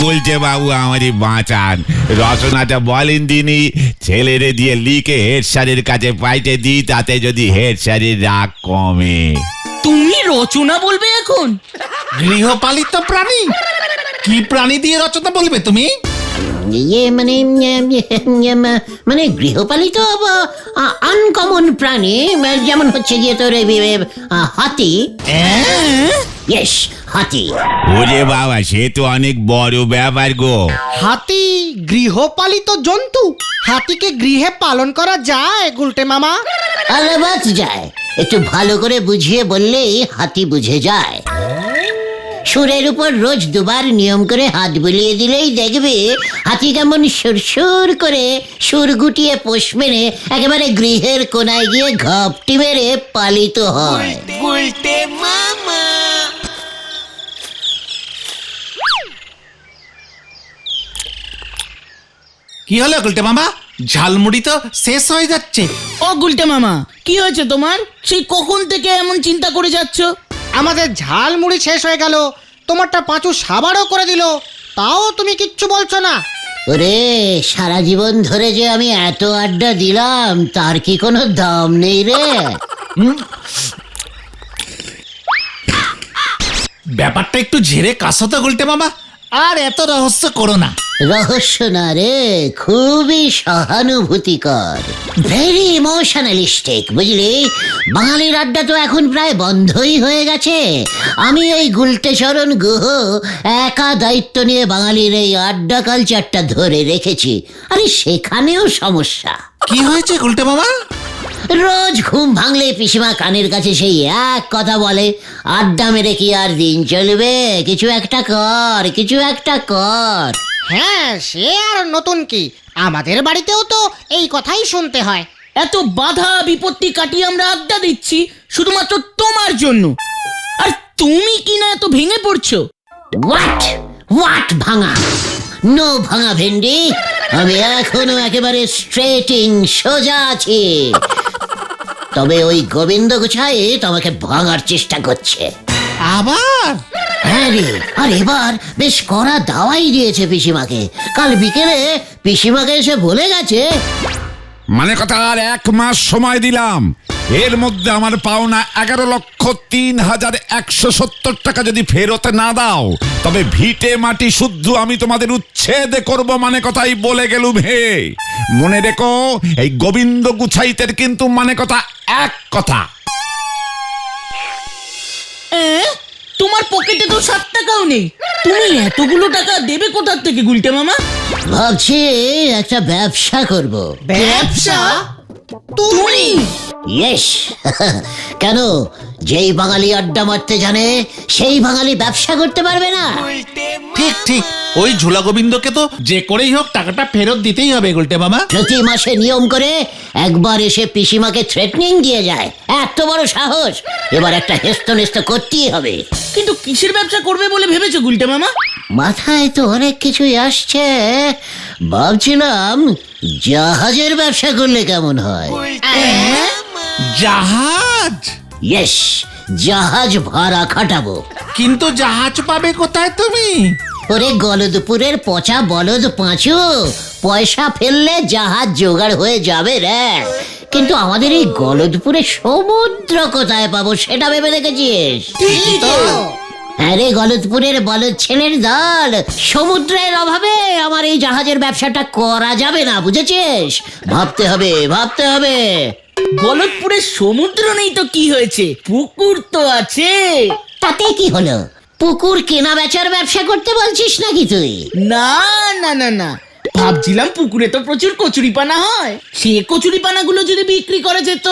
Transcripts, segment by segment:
বলছে বাবু আমারই বাঁচান। রচনাটা বলেন দিনই, ছেলেরে দিয়ে লিখে হেড স্যারের কাছে পাইতে দিই, তাতে যদি হেড স্যারের রাগ কমে। তুমি রচনা বলবে এখন? গৃহপালিত প্রাণী? কি প্রাণী দিয়ে রচনা বলবে তুমি? মানে গৃহপালিত আনকমন প্রাণী, যেমন হচ্ছে গিয়ে তোর হাতি। ইয়েস, হাতি। ওরে বাবা, সে তো অনেক বড় ব্যাপার গো। হাতি গৃহপালিত জন্তু? হাতিকে গৃহে পালন করা যায় গুলটে মামা? আলাবাত যায়, একটু ভালো করে বুঝিয়ে বললেই হাতি বুঝে যায়। সুরের উপর রোজ দুবার নিয়ম করে হাত বুলিয়ে দিলেই দেখবে হাতি কেমন সুরসুর করে সুর গুটিয়ে পোষ মেরে একেবারে গৃহের কোনায় গিয়ে ঘপটি মেরে পালিত হয়। কি হলো গুলটে মামা? ঝালমুড়ি তো শেষ হয়ে যাচ্ছে। ও গুলটে মামা, কি হয়েছে তোমার? সেই কখন থেকে এমন চিন্তা করে যাচ্ছ? আমাদের ঝাল মুড়ি শেষ হয়ে গেল, তোমারটা পাঁচু সাবারও করে দিল, তাও তুমি কিচ্ছু বলছো না। ওরে, সারা জীবন ধরে যে আমি এত আড্ডা দিলাম, তার কি কোনো দাম নেই রে? ব্যাপারটা একটু ঝেড়ে কাশো তো গুলটে মামা, আর এত রহস্য করো না। রহস্য না রে, খুবই সহানুভূতিকর, ভেরি ইমোশনালিস্টিক, বুঝলি? বাঙালির আড্ডা তো এখন প্রায় বন্ধই হয়ে গেছে। আমি ওই গুলটে চরণ গুহ একা দায়িত্ব নিয়ে বাঙালির এই আড্ডা কালচারটা ধরে রেখেছি। আরে সেখানেও সমস্যা। কি হয়েছে গুলটে মামা? রোজ ঘুম ভাঙলে পিসিমা কানের কাছে সেই এক কথা বলে, আড্ডা মেরে কি আর দিন চলবে? কিছু একটা কর, কিছু একটা কর। হ্যাঁ, সে আর নতুন কি, আমাদের বাড়িতেও তো এই কথাই শুনতে হয়। এত বাধা বিপত্তি কাটিয়ে আমরা আড্ডা দিচ্ছি শুধুমাত্র তোমার জন্য, আর তুমি কি না এত ভেঙে পড়ছো? হোয়াট ভাঙা? নো ভাঙা ভেন্ডি, আমি এখনো একেবারে স্ট্রেটিং, সোজা আছি। তবে ওই গোবিন্দ গুছাই তোমাকে ভাঙার চেষ্টা করছে আবার? হ্যাঁ রে, আর এবার বেশ কড়া দাওয়াই দিয়েছে পিসিমাকে। কাল বিকেলে পিসিমাকে এসে বলে গেছে, মানে কথা, আর 1 মাস সময় দিলাম, এর মধ্যে আমার পাওনা 11,03,170 টাকা যদি ফেরত না দাও, তবে ভিটে মাটি শুদ্ধ আমি তোমাদের উচ্ছেদ করব। মানে কথাই বলে গেলুম হে। মনে রেখো, এই গোবিন্দ গুছাইতের কিন্তু মানে কথা এক কথা। তোমার পকেটে তো 7 টাকাও নেই, তুমি এতগুলো টাকা দেবে কোথার থেকে গুলটে মামা? ভাবছি একটা ব্যবসা করব। ব্যবসা? তুমি? ইয়েস। কেন, যেই বাঙালি আড্ডা মারতে জানে সেই বাঙালি ব্যবসা করতে পারবে না? ঠিক ঠিক, ওই ঝোলা গোবিন্দকে তো যে করেই হোক টাকাটা ফেরত দিতেই হবে গুলটে মামা। প্রতি মাসে নিয়ম করে একবার এসে পিসিমাকে থ্রেটনিং দিয়ে যায়। এত বড় সাহস, এবার একটা হেস্ত নেস্ত করতেই হবে। কিন্তু কিসের ব্যবসা করবে বলে ভেবেছো গুলটে মামা? মাথায় তো অনেক কিছুই আসছে। ভাবছিলাম জাহাজের ব্যবসা করলে কেমন হয়। জাহাজ? ইয়েস, জাহাজ ভাড়া খাটাবো। কিন্তু জাহাজ পাবে কোথায় তুমি? ওরে গলদপুরের পচা বলদ পাঁচু, পয়সা ফেললে জাহাজ জোগাড় হয়ে যাবে রে। কিন্তু আমাদের এই গলদপুরে সমুদ্র কোথায় পাবো সেটা ভেবে দেখেছিস? আরে গলদপুরের বলদ ছেলের দল, সমুদ্রের অভাবে আমার এই জাহাজের ব্যবসাটা করা যাবে না, বুঝেছিস? ভাবতে হবে, ভাবতে হবে। গলতপুরে সমুদ্র নেই তো কি হয়েছে, পুকুর তো আছে। তাতে কি হলো? পুকুর কেনা বেচার ব্যবসা করতে বলছিস নাকি তুই? না না না না, ভাবছিলাম পুকুরে তো প্রচুর কচুরিপানা হয়, সে কচুরিপানাগুলো যদি বিক্রি করা যেত।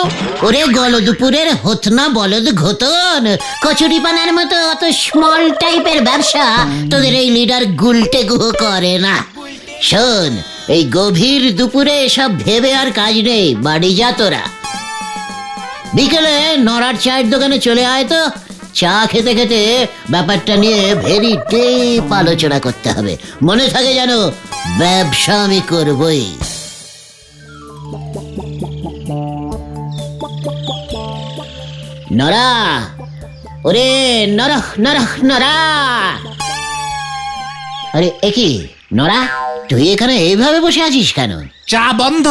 ওরে গলদপুরের হতনা বলদ ঘতন, কচুরিপানার মতো অত স্মল টাইপের ব্যবসা তোদের এই লিডার গুলটে গুহ করে না। শোন, এই গভীর দুপুরে এসব ভেবে আর কাজ নেই, বাড়ি যা তোরা। বিকেলে নড়ার চায়ের দোকানে চলে আয় তো, চা খেতে খেতে ব্যাপারটা নিয়ে ভেরি ডিপ আলোচনা করতে হবে। মনে থাকে যেন ব্যবসা আমি করবই। নরা, ওরে নরহ নরহ নরা, আরে একই নরা, তুই এখানে এইভাবে বসে আছিস কেন? চা বন্ধ।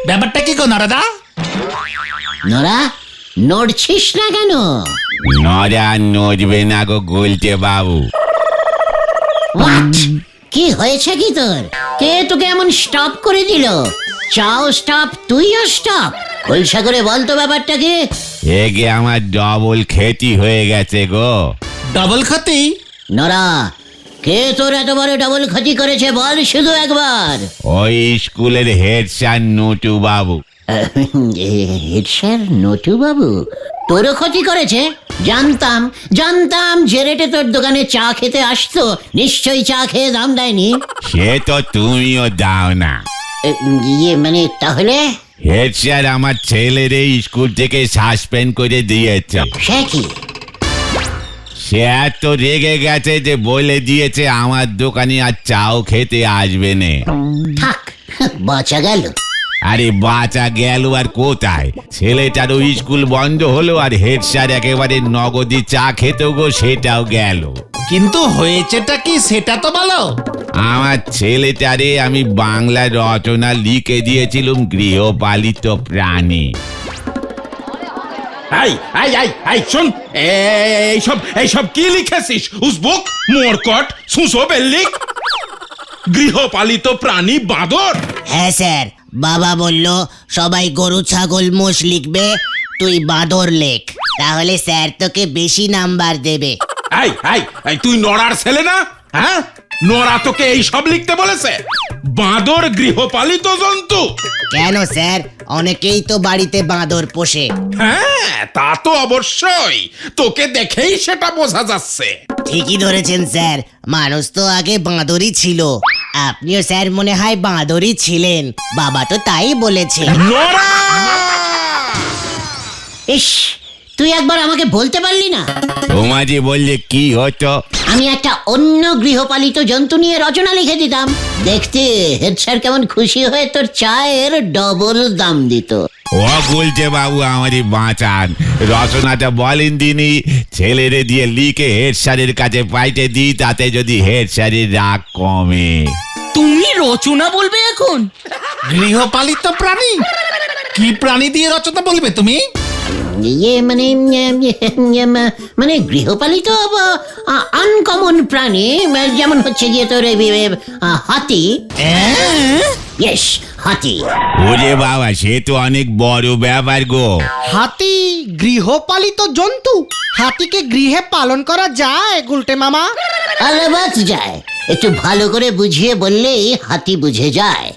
ব্যাপারটা কি গো নরদা? নরা, নড়ছিস না কেন? নরা নড়বে না গো গুলটে বাবু। What? কি হয়েছে কি তোর? কে তোকে এমন স্টপ করে দিল? চাও স্টপ, তুইও স্টপ। খোলসা করে বল তো ব্যাপারটা কি? এগে আমার ডবল ক্ষতি হয়ে গেছে গো। ডবল ক্ষতি? নরা, কে তোর এত বড় ডবল ক্ষতি করেছে বল শুধু একবার। ওই স্কুলের হেড স্যার নটু বাবু। হেড স্যার নটু বাবু তোরও ক্ষতি করেছে? জানতাম জানতাম যে রেটে তোর দোকানে চা খেতে আসতো নিশ্চয়ই চা খেয়ে দাম দেয়নি। সে তো তুমিও দাও না। ইয়ে মানে তাহলে? হেড স্যার আমার ছেলের এই স্কুল থেকে সাসপেন্ড করে দিয়েছে। সে কি? সে এত রেগে গেছে যে বলে দিয়েছে আমার দোকানে আর চাও খেতে আসবে না। থাক, বাঁচা গেল। আরে বাঁচা গেল আর কোথায়, ছেলেটারও স্কুল বন্ধ হলো আর হেড স্যার একেবারে নগদি চা খেতে গো সেটাও গেল। কিন্তু হয়েছেটা কি সেটা তো বলো। আমার ছেলেটারে আমি বাংলা রচনা লিখে দিয়েছিলাম গৃহপালিত প্রাণী। শোন, এইসব কি লিখেছিস? উসবুক, মোরকট, সুসো বেল্লিক, গৃহপালিত প্রাণী বাঁদর। হ্যাঁ স্যার, বাবা বলল সবাই গরু ছাগল মোষ লিখবে, তুই বাঁদর লেখ, তাহলে স্যার তোকে বেশি নাম্বার দেবে। তুই নড়ার ছেলে না? হ্যাঁ, নড়া তোকে এইসব লিখতে বলেছে? বাঁদর গৃহপালিত জন্তু? কেন স্যার, অনেকেই তো বাড়িতে বাঁদর পোষে। হ্যাঁ, তা তো অবশ্যই, তোকে দেখেই সেটা বোঝা যাচ্ছে। ঠিকই ধরেছেন স্যার, মানুষ তো আগে বাঁদরই ছিল। আপনিও স্যার মনে হয় বাঁদরই ছিলেন, বাবা তো তাই বলেছে। নড়া! ইস, তুই একবার আমাকে বলতে পারলি না? তোমাকে বললে কি হতো? আমি একটা অন্য গৃহপালিত জন্তু নিয়ে রচনা লিখে দিতাম, দেখতে হেড স্যার কেমন খুশি হয়ে তোর চায়ের ডবল দাম দিত। ও বলছে বাবু আমারই বাঁচান, রচনাটা বলেন দিনই, ছেলেরে দিয়ে লিখে হেড স্যারের কাছে পাইতে দিই, তাতে যদি হেড স্যারের রাগ কমে। তুমি রচনা বলবে এখন? গৃহপালিত প্রাণী? কি প্রাণী দিয়ে রচনা বলবে তুমি? ইয়ে মানে গৃহপালিত আনকমন প্রাণী, যেমন হচ্ছে গিয়ে তোর হাতি। ইয়েস, হাতি। ওরে বাবা, সে তো অনেক বড় ব্যাপার গো। হাতি গৃহপালিত জন্তু? হাতিকে গৃহে পালন করা যায় গুলটে মামা? আলাবাত যায়, একটু ভালো করে বুঝিয়ে বললেই হাতি বুঝে যায়।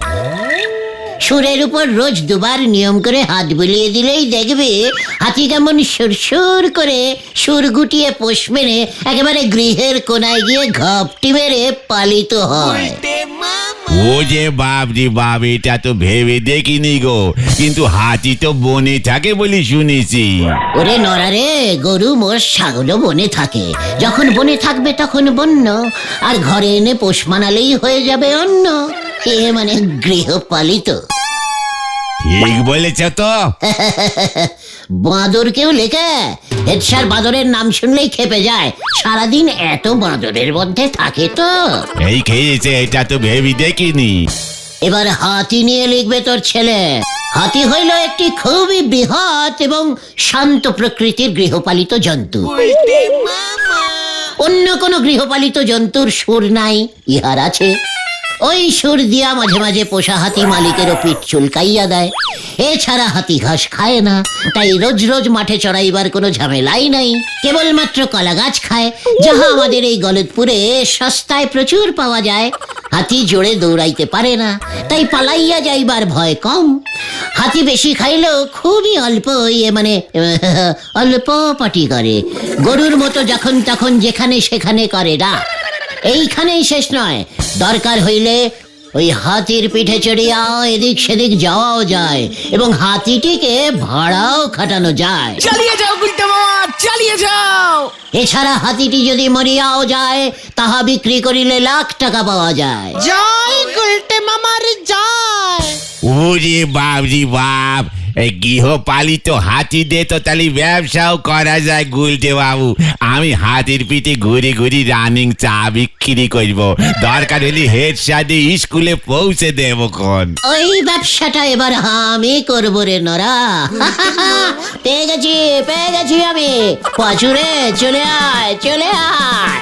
সুরের উপর রোজ দুবার নিয়ম করে হাত বুলিয়ে দিলেই দেখবে হাতি কেমন সুরসুর করে সুর গুটিয়ে পোষ মেরে একেবারে গৃহের কোনায় গিয়ে ঘপটি মেরে পালিত হয়। ও যে বাপরি বাপ, এটা তো ভেবে দেখিনি গো, কিন্তু হাতি তো বনে থাকে বলি শুনেছি। ওরে নরারে, গরু মোষ ছাগলও বনে থাকে, যখন বনে থাকবে তখন বন্য, আর ঘরে এনে পোষ মানালেই হয়ে যাবে অন্য। এ মানে গৃহপালিত। ঠিক বলেছ তো। বাঁদর কেউ লেখে? হেড স্যার বাঁদরের নাম শুনলেই খেপে যায়, সারাদিন এত বাঁদরের মধ্যে থাকে তো। এই খেয়েছে, এটা তো ভেবে দেখিনি। এবার হাতি নিয়ে লিখবে তোর ছেলে। হাতি হইল একটি খুবই বৃহৎ এবং শান্ত প্রকৃতির গৃহপালিত জন্তু। অন্য কোনো গৃহপালিত জন্তুর সুর নাই, ইহার আছে। ওই সুর দিয়া মাঝে মাঝে পোষা হাতি মালিকেরও পিঠ চুলকাইয়া দেয়। এছাড়া হাতি ঘাস খায় না, তাই রোজ রোজ মাঠে চড়াইবার কোনো ঝামেলাই নাই, কেবলমাত্র কলা গাছ খায়, যাহা আমাদের এই গলতপুরে সস্তায় প্রচুর পাওয়া যায়। হাতি জোরে দৌড়াইতে পারে না, তাই পালাইয়া যাইবার ভয় কম। হাতি বেশি খাইলেও খুবই অল্প, মানে অল্প পাটি করে। গরুর মতো যখন তখন যেখানে সেখানে করে না। এইখানেই শেষ নয়, দরকার হইলে ওই হাতির পিঠে চড়িয়া এদিক সেদিক যাওয়াও যায় এবং হাতিটিকে ভাড়াও খাটানো যায়। চালিয়ে যাও গুলটে মামা, চালিয়ে যাও। এছাড়া হাতিটি যদি মরিয়াও যায়, তাহা বিক্রি করিলে লাখ টাকা পাওয়া যায়। জয় গুলটে মামার জয়। ওরে বাপরি বাপ, এই গৃহপালিত হাতি দিয়ে তো তাহলে ব্যবসাও করা যায় গুলটে বাবু। আমি হাতির পিঠে ঘুরি ঘুরি রানিং চা বিক্রি করব, দরকার হলে হেড সাথে স্কুলে পৌঁছে দেবো কোন। ওই ব্যবসাটা এবার আমি করব রে নরা। পেয়ে গেছি আমি। পাঁচুরে চলে আয়, চলে আয়।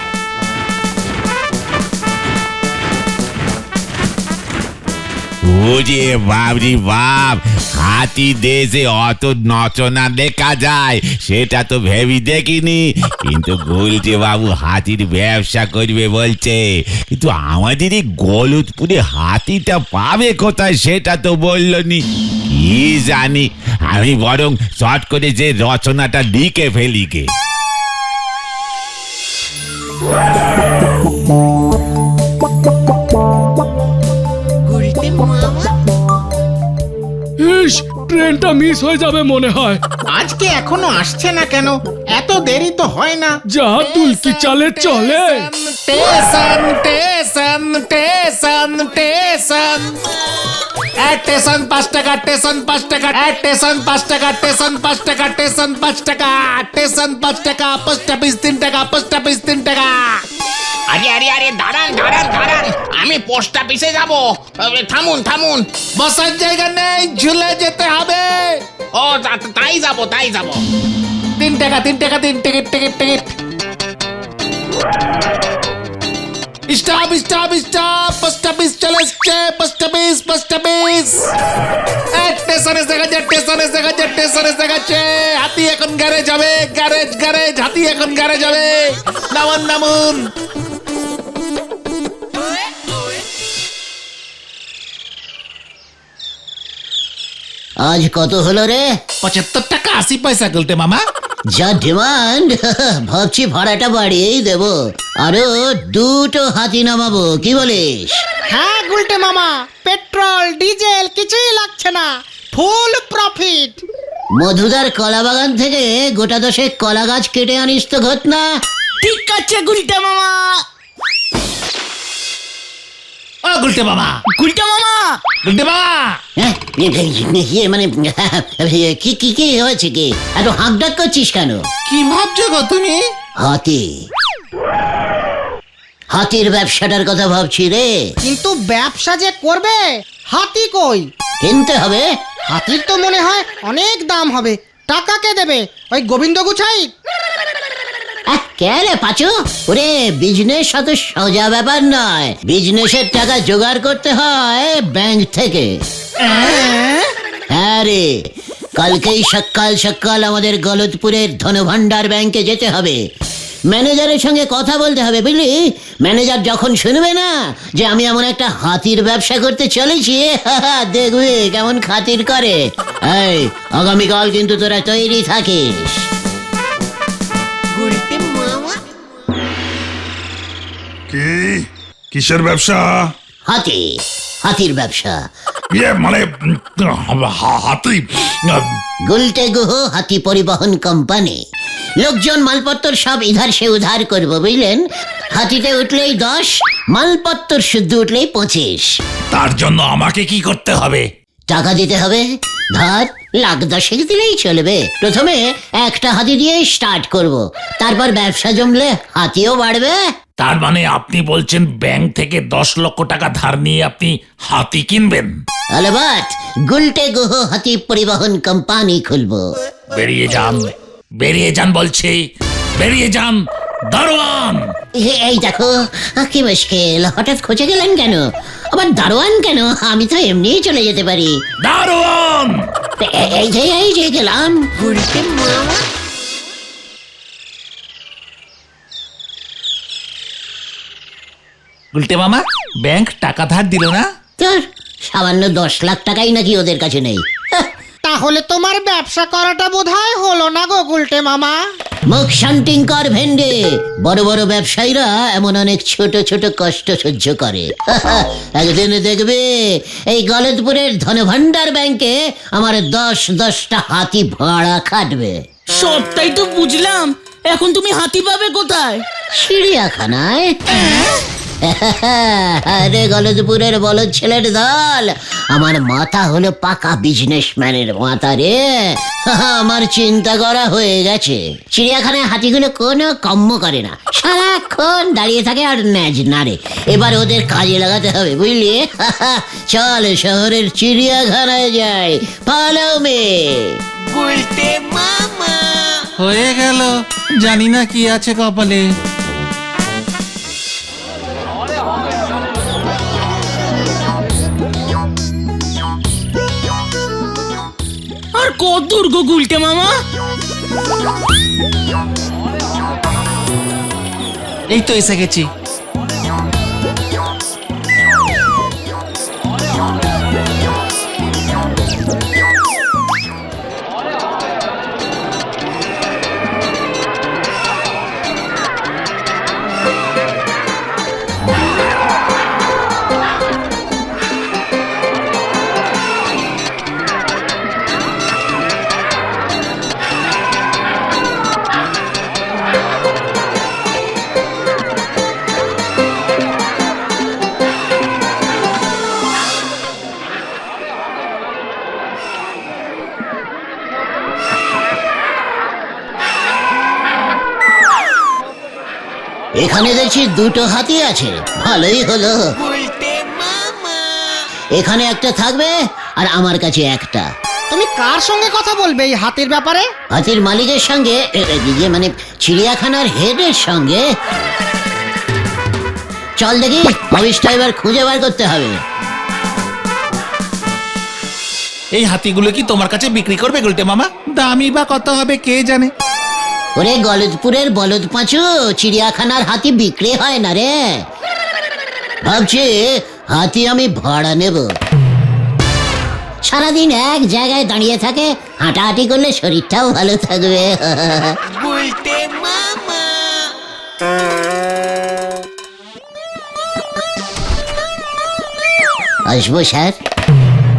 ওরে বাবরি বাপ, হাতি দেশে অত নচনা দেখা যায় সেটা তো ভেবে দেখিনি, কিন্তু গুলটে বাবু হাতির ব্যবসা করবে বলছে। কিন্তু আমাদের এই গলতপুরে হাতিটা পাবে কোথায় সেটা তো বললনি। কি জানি, আমি বরং শর্ট করে যে রচনাটা লিখে ফেলি গে। ইস, ট্রেনটা মিস হয়ে যাবে মনে হয়। আজকে এখনো আসছে না কেন? এত দেরি তো হয় না। যা দুলকি চালে চলে। Station station station station station 5 টাকা, স্টেশন 5 টাকা, স্টেশন 5 টাকা, স্টেশন 5 টাকা, স্টেশন 5 টাকা, স্টেশন 5 টাকা, পোস্ট অফিস 3 টাকা, পোস্ট অফিস 3 টাকা। আরে আরে আরে দাঁড়ান দাঁড়ান দাঁড়ান, আমি পোস্ট অফিসে যাব। থামুন থামুন। বসার জায়গা নেই, ঝুলে যেতে হবে। ও তাই যাব তাই যাব। 3 টাকা 3 টাকা 3 ticket ticket ticket. Stop stop stop, post office চলে এসছে, পোস্ট অফিস পোস্ট অফিস। স্টেশনে দেখা যায়, স্টেশনে দেখা যায়, স্টেশনে দেখাচ্ছে। হাতি এখন গ্যারেজ যাবে, গ্যারেজ গ্যারেজ, হাতি এখন গ্যারেজ যাবে। নামুন নামুন। আজ কত হলো রে? 75 টাকা 80 পয়সা গুলটে মামা। যা ডিমান্ড, ভাবছি ভাড়াটা বাড়িয়েই দেবো। আরো দুটো হাতি নামাবো, কি বলিস? হ্যাঁ গুলটে মামা, পেট্রোল ডিজেল কিছুই লাগছে না, ফুল প্রফিট। মধুদার কলা বাগান থেকে গোটা 10 কলা গাছ কেটে আনিস তো ঘটনা। ঠিক আছে গুলটা মামা। ও গুলটে মামা, গুলটা মামা, গুলটে মামা। হ্যাঁ, মানে কি কি কি হয়েছে কি? এত হাঁক ডাক করছিস কেন? কি ভাবছো গো তুমি? হাতি, হাতির ব্যবসাটার কথা ভাবছি রে। কিন্তু ব্যবসা যে করবে, হাতি কই? কিনতে হবে। হাতির তো মনে হয় অনেক দাম হবে। টাকা কে দেবে? ওই গোবিন্দ গুছাই? কে রে পাচু? ওরে, বিজনেস অত সোজা ব্যাপার নয়। বিজনেসের টাকা জোগাড় করতে হয় ব্যাংক থেকে। হ্যাঁ রে, কালকেই সকাল সকাল আমাদের গলতপুরের ধনভাণ্ডার ব্যাংকে যেতে হবে। ম্যানেজারের সঙ্গে কথা বলতে হবে, বুঝলি? ম্যানেজার যখন শুনবে না যে আমি এমন একটা হাতির ব্যবসা করতে চলেছি, দেখবি কেমন খাতির করে। এই, আগামীকাল কিন্তু তোরা তৈরি থাকিস। কি কিসের ব্যবসা? হাতি, হাতির ব্যবসা। ইয়ে মানে হাতি? গুলটে গুহ হাতি পরিবহন কোম্পানি। লোকজন মালপত্র সব ইধার সে উধার করবো, বুঝলেন? হাতিতে উঠলেই 10, মালপত্র শুদ্ধ উঠলেই 25। তার জন্য আমাকে কি করতে হবে? টাকা দিতে হবে। ধর, 1,10,000 দিলেই চলবে। প্রথমে একটা হাতি দিয়ে স্টার্ট করব, তারপর ব্যবসা জমলে হাতিও বাড়বে। তার মানে আপনি বলছেন ব্যাংক থেকে 10 লক্ষ টাকা ধার নিয়ে আপনি হাতি কিনবেন? আলবাত, গুলটে গুহ হাতি পরিবহন কোম্পানি খুলবো। বেরিয়ে যান, বেরিয়ে যান বলছি, বেরিয়ে যান দারোয়ান। এই দেখো, কি মুশকিল, হঠাৎ খোঁজে গেলেন কেন? আবার দারোয়ান কেন? আমি তো এমনিই চলে যেতে পারি। দারোয়ান! এই যে গেলাম। গুলটে মামা, ব্যাংক টাকা ধার দিল না? তোর সামান্য 10 লাখ টাকাই নাকি ওদের কাছে নেই? তাহলে তোমার ব্যবসা করাটা বোধহয় হলো না গো গুলটে মামা। মুখ শান্তিং কর ভেন্ডে। বড় বড় ব্যবসায়ীরা এমন অনেক ছোট ছোট কষ্ট সহ্য করে। একদিন দেখবে এই গলতপুরের ধনভাণ্ডার ব্যাংকে আমার 10-10টা হাতি ভাড়া খাটবে। সবটাই তো বুঝলাম, এখন তুমি হাতি পাবে কোথায়? চিড়িয়াখানায়। আরে গলদপুরের বলদ ছেলের দল, আমার মাথা হলো পাকা বিজনেসম্যানের মাথা রে। আমার চিন্তা করা হয়ে গেছে। চিড়িয়াখানায় হাতিগুলো কোনো কম্ম করে না, সারাক্ষণ দাঁড়িয়ে থাকে আর ন্যাজ নাড়ে। এবার ওদের কাজে লাগাতে হবে, বুঝলি? চল শহরের চিড়িয়াখানায় যাই, ফলো মে। হয়ে গেল, জানি না কি আছে কপালে। আর কত দূর গো গুলটে মামা? এই তো এসে গেছি। এখানে দেখছি দুটো হাতি আছে, ভালোই হলো। এখানে একটা থাকবে আর আমার কাছে একটা। তুমি কার সঙ্গে কথা বলবে এই হাতির ব্যাপারে? হাতির মালিকের সঙ্গে, মানে চিড়িয়াখানার হেডের সঙ্গে। চল দেখি, মবিসটা এবার খুঁজে বার করতে হবে। এই হাতিগুলো কি তোমার কাছে বিক্রি করবে গুলটে মামা? দামি বা কত হবে কে জানে। ওরে গলদপুরের বলদ পাঁচু, চিড়িয়াখানার হাতি বিক্রি হয় না রে। ভাবছি হাতি আমি ভাড়া নেব। সারাদিন এক জায়গায় দাঁড়িয়ে থাকে, হাঁটাহাঁটি করলে শরীরটাও ভালো থাকবে। আসবো স্যার?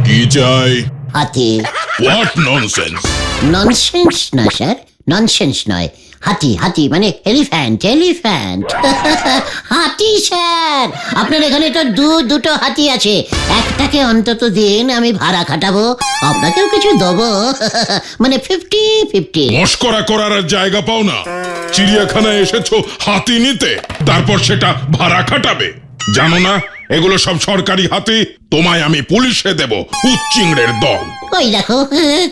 কি চাই? হাতি। What nonsense! ননসেন্স না স্যার, ননসেন্স নয়, হাতি। হাতি মানে এলিফ্যান্ট, এলিফ্যান্ট। হাতি স্যার, আপনার এখানে তো দুটো হাতি আছে, একটাকে অন্তত দিন, আমি ভাড়া খাটাবো, আপনাকেও কিছু দেবো। মানে 50-50। মস্করা করার আর জায়গা পাও না। চিড়িয়াখানায় এসেছো হাতি নিতে, তারপর সেটা ভাড়া খাটাবে। জানো না এগুলো সব সরকারি হাতি? তোমায় আমি পুলিশে দেব, উচ্চিংড়ের দল। ওই দেখো,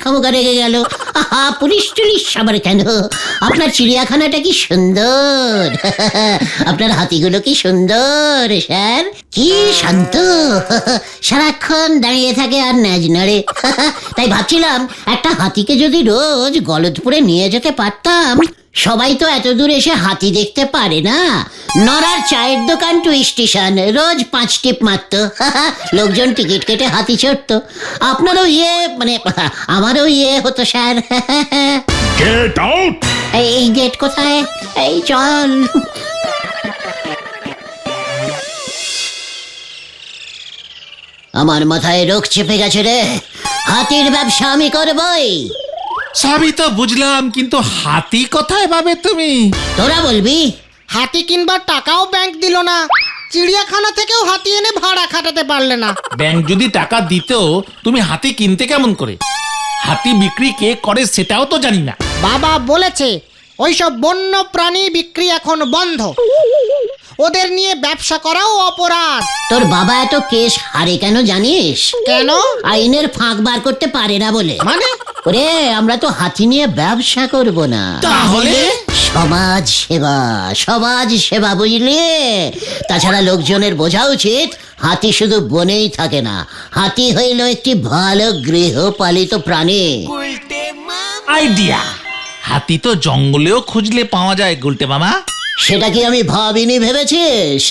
ক্ষমতা রেগে গেল। আহা, পুলিশ টুলিশ আবার কেন? আপনার চিড়িয়াখানাটা কি সুন্দর, আপনার হাতিগুলো কি সুন্দর স্যার, কি শান্ত, সারাক্ষণ দাঁড়িয়ে থাকে আর ন্যাজ নাড়ে। তাই ভাবছিলাম একটা হাতিকে যদি রোজ গলদপুরে নিয়ে যেতে পারতাম। সবাই তো এত দূর এসে হাতি দেখতে পারে না। নড়ার চায়ের দোকান টু স্টেশন, রোজ 5 টিপ মারত, লোকজন টিকিট কেটে হাতি চড়তো। আপনারও মানে আমারও হতো স্যার। Get out! এই গেট কোথায়? এই চল। আমার মাথায় রোগ চেপে গেছে রে, হাতির ব্যবসা আমি করবই। সবই তো বুঝলাম, কিন্তু হাতি কোথায় পাবে তুমি? তোরা বলবি। হাতি কিনবার টাকাও ব্যাংক দিল না, চিড়িয়াখানা থেকেও হাতি এনে ভাড়া খাটাতে পারলে না। ব্যাংক যদি টাকা দিত, তুমি হাতি কিনতে কেমন করে? হাতি বিক্রি কে করে সেটাও তো জানি না। বাবা বলেছে ওইসব বন্য প্রাণী বিক্রি এখন বন্ধ, ওদের নিয়ে ব্যবসা করাও অপরাধ। তোর বাবা এত কেস হারে কেন জানিস? কেন? আইনের ফাঁক বার করতে পারে না বলে। মানে? ওরে, আমরা তো হাতি নিয়ে ব্যবসা করব না। তাহলে? সমাজ সেবা, সমাজ সেবা, বুঝলি? তাছাড়া লোকজনের বোঝা উচিত হাতি শুধু বনেই থাকে না, হাতি হইল একটি ভালো গৃহপালিত প্রাণী। আইডিয়া! হাতি তো জঙ্গলেও খুঁজলে পাওয়া যায় গুলটে মামা। সেটা কি আমি ভাবিনি ভেবেছিস?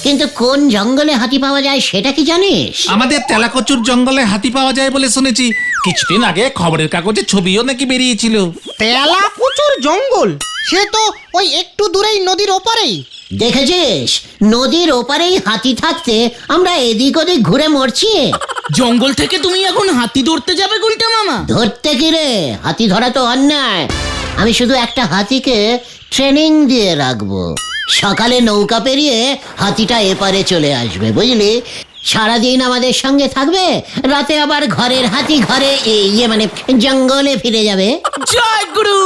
কিন্তু কোন জঙ্গলে হাতি পাওয়া যায় সেটা কি জানিস? আমাদের তেলাকচুর জঙ্গলে হাতি পাওয়া যায় বলে শুনেছি। কিছুদিন আগে খবরের কাগজে ছবিও নাকি বেরিয়েছিল। তেলাকুচুর জঙ্গল? সে তো ওই একটু দূরেই নদীর ওপারেই। দেখেছিস, নদীর ওপারেই হাতি থাকতে আমরা এদিক ওদিক ঘুরে মরছি। জঙ্গল থেকে তুমি এখন হাতি ধরতে যাবে গুলটে মামা? ধরতে কি রে, হাতি ধরা তো অন্যায়। আমি শুধু একটা হাতিকে ট্রেনিং দিয়ে রাখবো, সকালে নৌকা পেরিয়ে হাতিটা এপারে চলে আসবে, বুঝলি? সারাদিন আমাদের সঙ্গে থাকবে, রাতে আবার ঘরের হাতি ঘরে মানে জঙ্গলে ফিরে যাবে। জয় গুরু।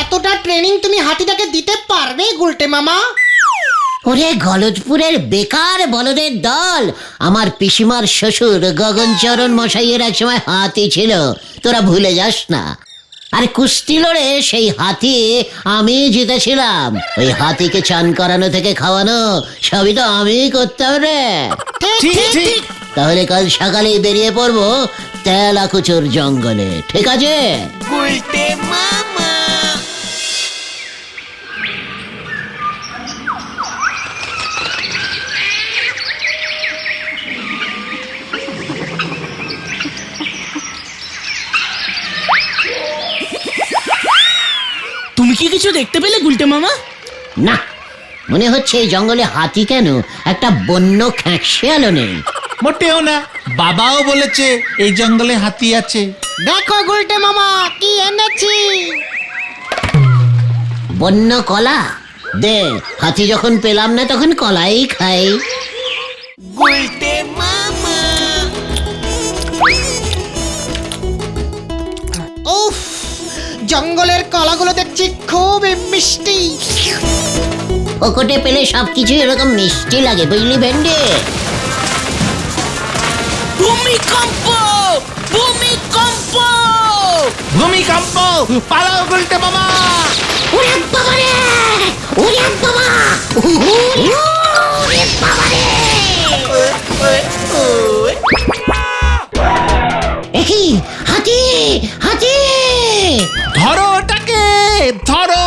এতটা ট্রেনিং তুমি হাতিটাকে দিতে পারবে গুলটে মামা? ওরে গলদপুরের বেকার বলদের দল, আমার পিসিমার শ্বশুর গগনচরণ মশাইয়ের এক সময় হাতি ছিল, তোরা ভুলে যাস না। আর কুস্তি লড়ে সেই হাতি আমি জিতেছিলাম। ওই হাতিকে চান করানো থেকে খাওয়ানো সবই তো আমি করতাম রে। তাহলে কাল সকালেই বেরিয়ে পড়বো তেলাকুচুর জঙ্গলে, ঠিক আছে? তুমি কি কিছু দেখতে পেলে গুলটে মামা? না, মনে হচ্ছে এই জঙ্গলে হাতি কেন, একটা বন্য খ্যাঁকশিয়ালও নেই। মোটেও না, বাবাও বলেছে এই জঙ্গলে হাতি আছে। দেখো গুলটে মামা কি এনেছি। বন্য কলা দে, হাতি যখন পেলাম না তখন কলাই খাই। উফ, জঙ্গলের কলাগুলো দেখছি খুব মিষ্টি। ওকটে পেলে সবকিছু এরকম মিষ্টি লাগে, বুঝলি ভেন্ডে? ভূমিকম্প! ভূমিকম্প! ভূমিকম্প! পালাও গুলটে মামা! ওরে বাবা রে! ওরে বাবা! ওরে বাবা রে! একি হাতি! হাতি! ধরো ওটাকে, ধরো!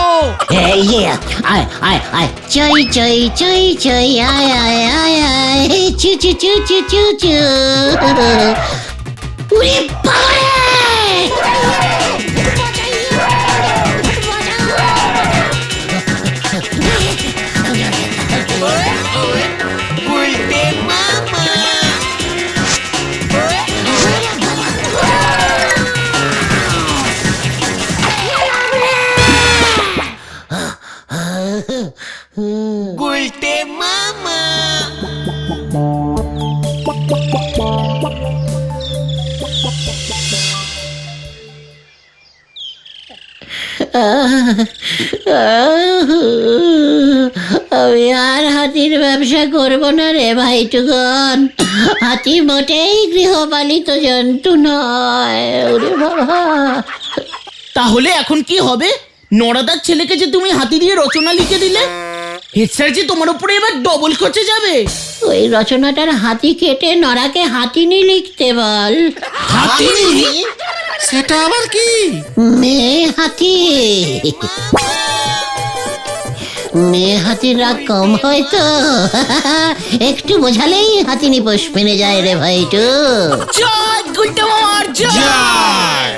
আয় আয় আয়, চই চই চই চই, আয় আয় আয় আয়, চু চু চু চু চু চু। ওরে বাবা রে! আমি আর হাতির ব্যবসা করব না রে ভাইটুগন। হাতি মোটেই গৃহপালিত জন্তু নয়। ওরে বাবা! তাহলে এখন কি হবে? নড়াদার ছেলেকে যে তুমি হাতি দিয়ে রচনা লিখে দিলে, হেড স্যার যে তোমার উপরে এবার ডবল খরচে যাবে। ওই রচনাটার হাতি কেটে নড়াকে হাতিনি লিখতে বল। হাতিনি? সেটা আবার কি? মেয়ে হাতি। মেয়ে হাতির রাগ কম হয় তো, একটু বোঝালেই হাতিনি পোষ মেনে যায় রে ভাইটু। জয় গুলটে মামার জয়! জয়!